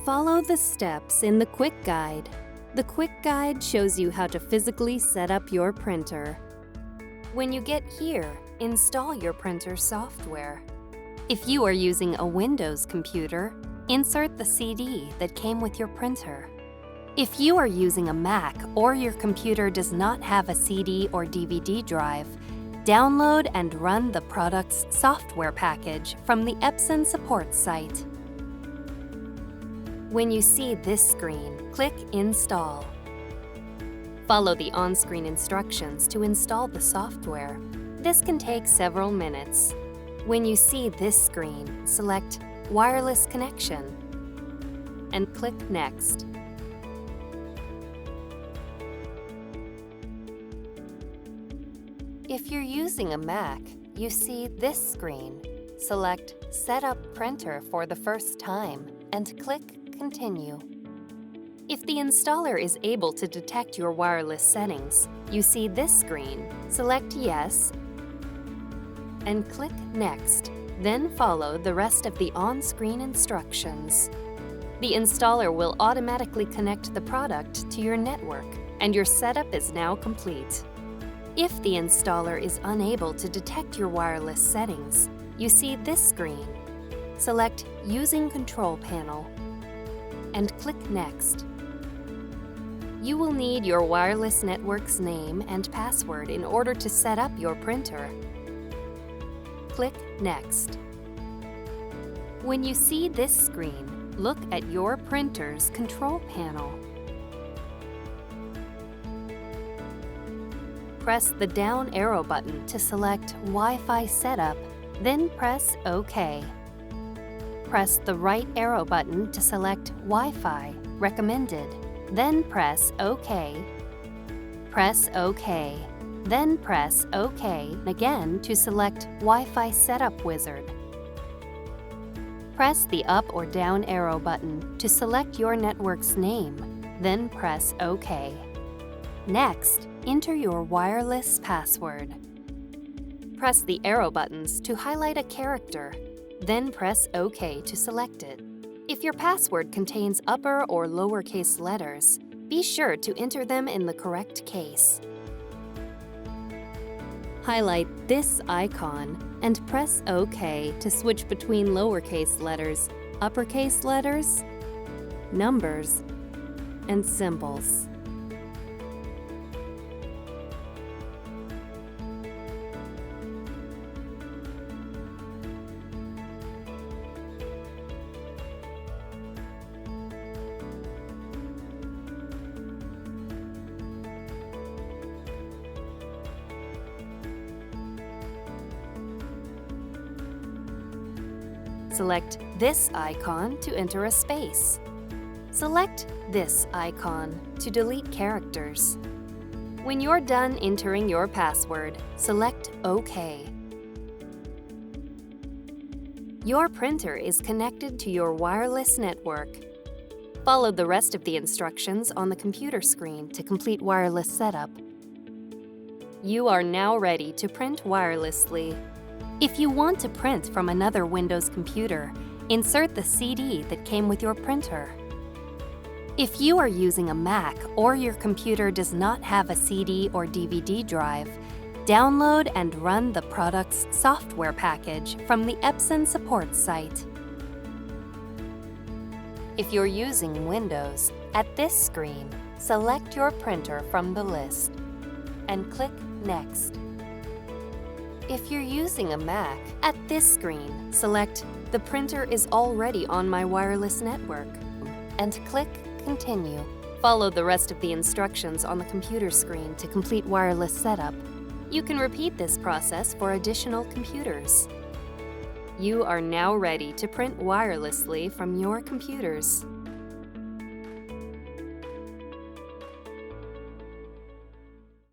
Follow the steps in the Quick Guide. The Quick Guide shows you how to physically set up your printer. When you get here, install your printer software. If you are using a Windows computer, insert the CD that came with your printer. If you are using a Mac or your computer does not have a CD or DVD drive, download and run the product's software package from the Epson support site. When you see this screen, click Install. Follow the on-screen instructions to install the software. This can take several minutes. When you see this screen, select Wireless Connection and click Next. If you're using a Mac, you see this screen. Select Set Up Printer for the first time and click Continue. If the installer is able to detect your wireless settings, you see this screen. Select Yes and click Next, then follow the rest of the on-screen instructions. The installer will automatically connect the product to your network, and your setup is now complete. If the installer is unable to detect your wireless settings, you see this screen. Select Using Control Panel and click Next. You will need your wireless network's name and password in order to set up your printer. Click Next. When you see this screen, look at your printer's control panel. Press the down arrow button to select Wi-Fi setup, then press OK. Press the right arrow button to select Wi-Fi recommended, then press OK. Press OK, then press OK again to select Wi-Fi Setup Wizard. Press the up or down arrow button to select your network's name, then press OK. Next, enter your wireless password. Press the arrow buttons to highlight a character, then press OK to select it. If your password contains upper or lowercase letters, be sure to enter them in the correct case. Highlight this icon and press OK to switch between lowercase letters, uppercase letters, numbers, and symbols. Select this icon to enter a space. Select this icon to delete characters. When you're done entering your password, select OK. Your printer is connected to your wireless network. Follow the rest of the instructions on the computer screen to complete wireless setup. You are now ready to print wirelessly. If you want to print from another Windows computer, insert the CD that came with your printer. If you are using a Mac or your computer does not have a CD or DVD drive, download and run the product's software package from the Epson support site. If you're using Windows, at this screen, select your printer from the list and click Next. If you're using a Mac, at this screen, select The printer is already on my wireless network and click Continue. Follow the rest of the instructions on the computer screen to complete wireless setup. You can repeat this process for additional computers. You are now ready to print wirelessly from your computers.